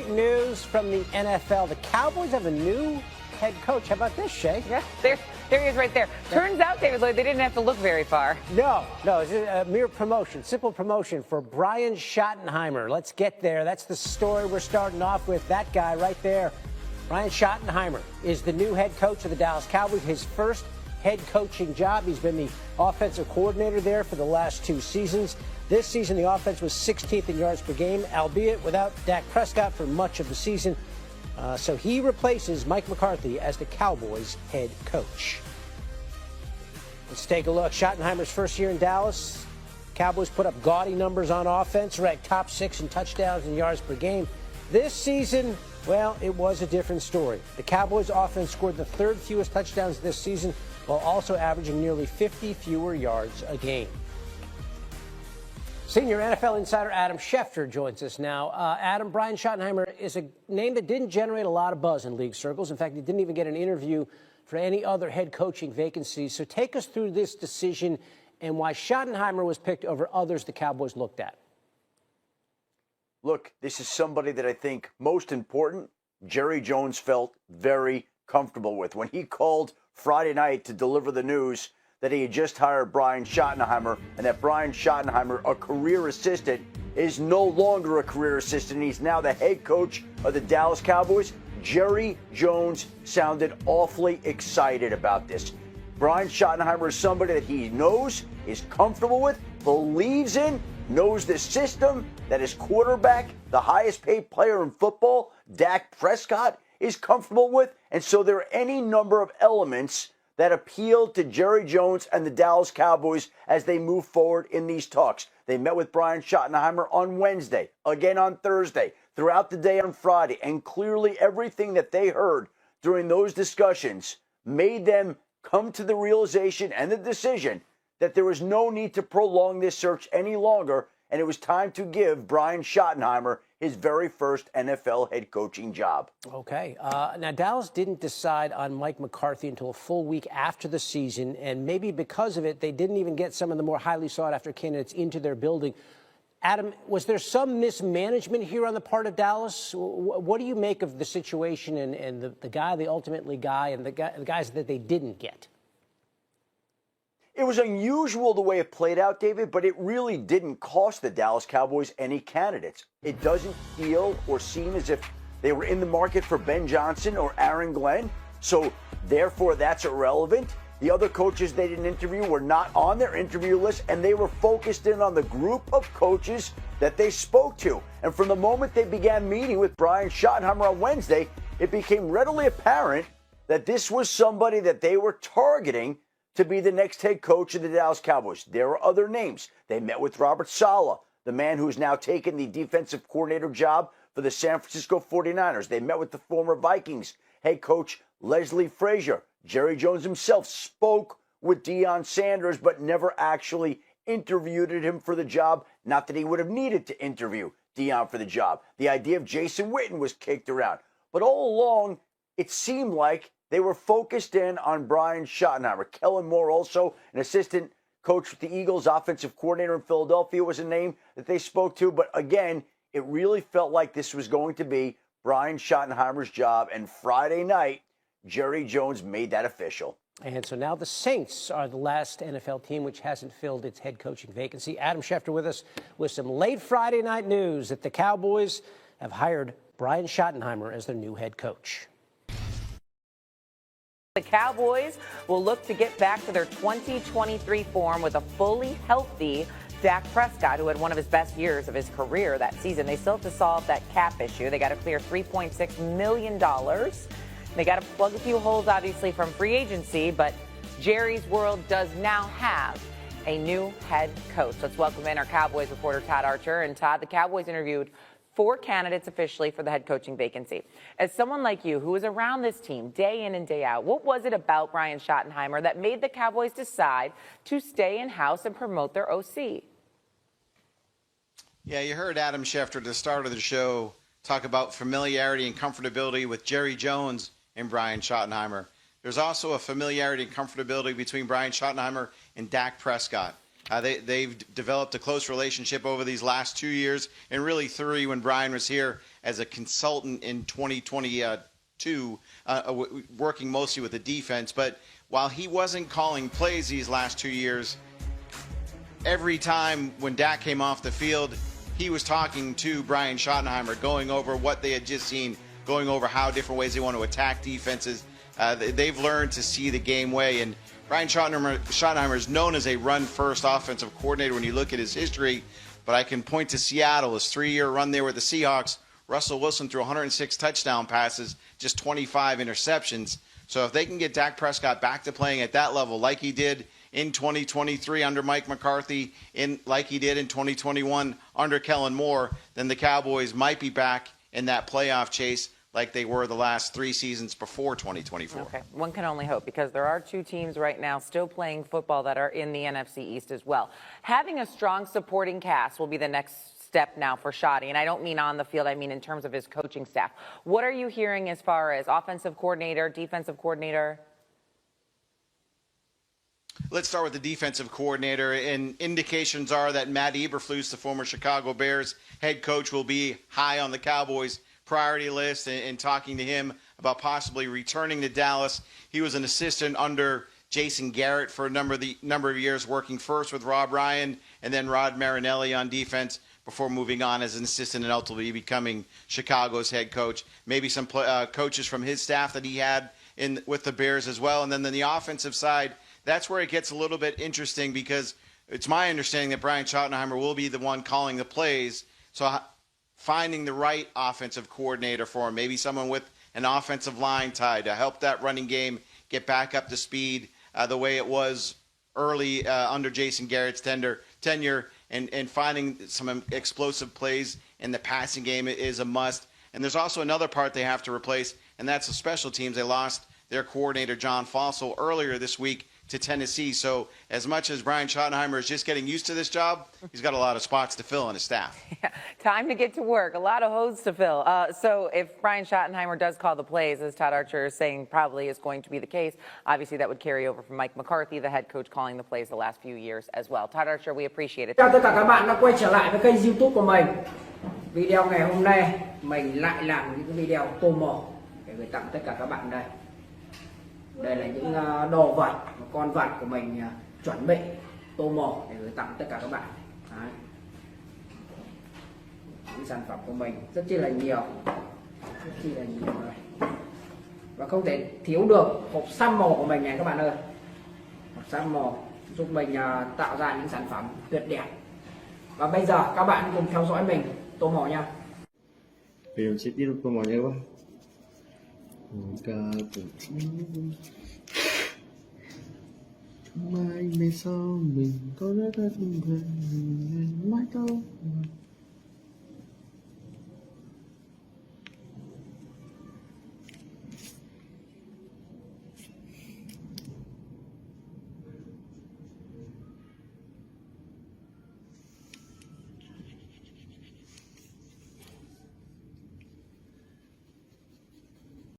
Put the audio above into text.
Great news from the NFL. The Cowboys have a new head coach. How about this, Shay? Yeah, there he is right there. Turns out, David Lloyd, they didn't have to look very far. No, it's a mere promotion, simple promotion for Brian Schottenheimer. Let's get there. That's the story we're starting off with. That guy right there. Brian Schottenheimer is the new head coach of the Dallas Cowboys. His first head coaching job. He's been the offensive coordinator there for the last 2 seasons. This season, the offense was 16th in yards per game, albeit without Dak Prescott for much of the season. So he replaces Mike McCarthy as the Cowboys head coach. Let's take a look. Schottenheimer's first year in Dallas. Cowboys put up gaudy numbers on offense, ranked top 6 in touchdowns and yards per game. This season, well, it was a different story. The Cowboys offense scored the 3rd fewest touchdowns this season, while also averaging nearly 50 fewer yards a game. Senior NFL insider Adam Schefter joins us now. Adam, Brian Schottenheimer is a name that didn't generate a lot of buzz in league circles. In fact, he didn't even get an interview for any other head coaching vacancies. So take us through this decision and why Schottenheimer was picked over others the Cowboys looked at. Look, this is somebody that I think, most important, Jerry Jones felt very comfortable with. When he called Friday night to deliver the news that he had just hired Brian Schottenheimer, and that Brian Schottenheimer, a career assistant, is no longer a career assistant. He's now the head coach of the Dallas Cowboys. Jerry Jones sounded awfully excited about this. Brian Schottenheimer is somebody that he knows, is comfortable with, believes in, knows the system, that his quarterback, the highest paid player in football, Dak Prescott, is comfortable with. And so there are any number of elements that appealed to Jerry Jones and the Dallas Cowboys as they move forward in these talks. They met with Brian Schottenheimer on Wednesday, again on Thursday, throughout the day on Friday, and clearly everything that they heard during those discussions made them come to the realization and the decision that there was no need to prolong this search any longer, and it was time to give Brian Schottenheimer his very first NFL head coaching job. Okay. Now, Dallas didn't decide on Mike McCarthy until a full week after the season, and maybe because of it, they didn't even get some of the more highly sought-after candidates into their building. Adam, was there some mismanagement here on the part of Dallas? What do you make of the situation and the guy they ultimately got and the guys that they didn't get? It was unusual the way it played out, David, but it really didn't cost the Dallas Cowboys any candidates. It doesn't feel or seem as if they were in the market for Ben Johnson or Aaron Glenn, so therefore that's irrelevant. The other coaches they didn't interview were not on their interview list, and they were focused in on the group of coaches that they spoke to. And from the moment they began meeting with Brian Schottenheimer on Wednesday, it became readily apparent that this was somebody that they were targeting to be the next head coach of the Dallas Cowboys. There are other names. They met with Robert Saleh, the man who's now taken the defensive coordinator job for the San Francisco 49ers. They met with the former Vikings head coach Leslie Frazier. Jerry Jones himself spoke with Deion Sanders, but never actually interviewed him for the job. Not that he would have needed to interview Deion for the job. The idea of Jason Witten was kicked around. But all along, it seemed like they were focused in on Brian Schottenheimer. Kellen Moore, also an assistant coach with the Eagles, offensive coordinator in Philadelphia, was a name that they spoke to. But again, it really felt like this was going to be Brian Schottenheimer's job. And Friday night, Jerry Jones made that official. And so now the Saints are the last NFL team which hasn't filled its head coaching vacancy. Adam Schefter with us with some late Friday night news that the Cowboys have hired Brian Schottenheimer as their new head coach. The Cowboys will look to get back to their 2023 form with a fully healthy Dak Prescott, who had one of his best years of his career that season. They still have to solve that cap issue. They got to clear $3.6 million. They got to plug a few holes, obviously, from free agency, but Jerry's world does now have a new head coach. Let's welcome in our Cowboys reporter, Todd Archer. And Todd, the Cowboys interviewed 4 candidates officially for the head coaching vacancy. As someone like you who is around this team day in and day out, what was it about Brian Schottenheimer that made the Cowboys decide to stay in-house and promote their OC? Yeah, you heard Adam Schefter at the start of the show talk about familiarity and comfortability with Jerry Jones and Brian Schottenheimer. There's also a familiarity and comfortability between Brian Schottenheimer and Dak Prescott. They've developed a close relationship over these last 2 years, and really 3 when Brian was here as a consultant in 2022, working mostly with the defense. But while he wasn't calling plays these last 2 years, every time when Dak came off the field, he was talking to Brian Schottenheimer, going over what they had just seen, going over how different ways they want to attack defenses. They've learned to see the game way, and Brian Schottenheimer is known as a run-first offensive coordinator when you look at his history, but I can point to Seattle, his 3-year run there with the Seahawks. Russell Wilson threw 106 touchdown passes, just 25 interceptions. So if they can get Dak Prescott back to playing at that level like he did in 2023 under Mike McCarthy, like he did in 2021 under Kellen Moore, then the Cowboys might be back in that playoff chase like they were the last 3 seasons before 2024. Okay, one can only hope, because there are 2 teams right now still playing football that are in the NFC East as well. Having a strong supporting cast will be the next step now for Schotty, and I don't mean on the field, I mean in terms of his coaching staff. What are you hearing as far as offensive coordinator, defensive coordinator? Let's start with the defensive coordinator, and indications are that Matt Eberflus, the former Chicago Bears head coach, will be high on the Cowboys' priority list, and talking to him about possibly returning to Dallas. He was an assistant under Jason Garrett for a number of years, working first with Rob Ryan and then Rod Marinelli on defense before moving on as an assistant and ultimately becoming Chicago's head coach. Maybe some coaches from his staff that he had with the Bears as well. And then the offensive side, that's where it gets a little bit interesting, because it's my understanding that Brian Schottenheimer will be the one calling the plays. So finding the right offensive coordinator for him, maybe someone with an offensive line tie to help that running game get back up to speed the way it was early under Jason Garrett's tenure, and finding some explosive plays in the passing game is a must. And there's also another part they have to replace, and that's the special teams. They lost their coordinator, John Fossil, earlier this week to Tennessee. So as much as Brian Schottenheimer is just getting used to this job, he's got a lot of spots to fill on his staff. Yeah, time to get to work. A lot of hose to fill. So if Brian Schottenheimer does call the plays, as Todd Archer is saying probably is going to be the case, obviously that would carry over from Mike McCarthy, the head coach, calling the plays the last few years as well. Todd Archer, we appreciate it. Chào tất cả các bạn đã quay trở lại với kênh YouTube của mình. Video ngày hôm nay mình lại làm những video tô mổ để gửi tặng tất cả các bạn đây. Đây là những đồ vật, con vật của mình chuẩn bị tô mổ để gửi tặng tất cả các bạn. Đấy. Những sản phẩm của mình rất chi là nhiều, đây. Và không thể thiếu được hộp xăm mổ của mình này các bạn ơi. Hộp xăm mổ giúp mình tạo ra những sản phẩm tuyệt đẹp. Và bây giờ các bạn cùng theo dõi mình tô mổ nha. Mình sẽ tiếp tục tô mổ nha các bạn. Mai sau mình có rất là mãi đâu.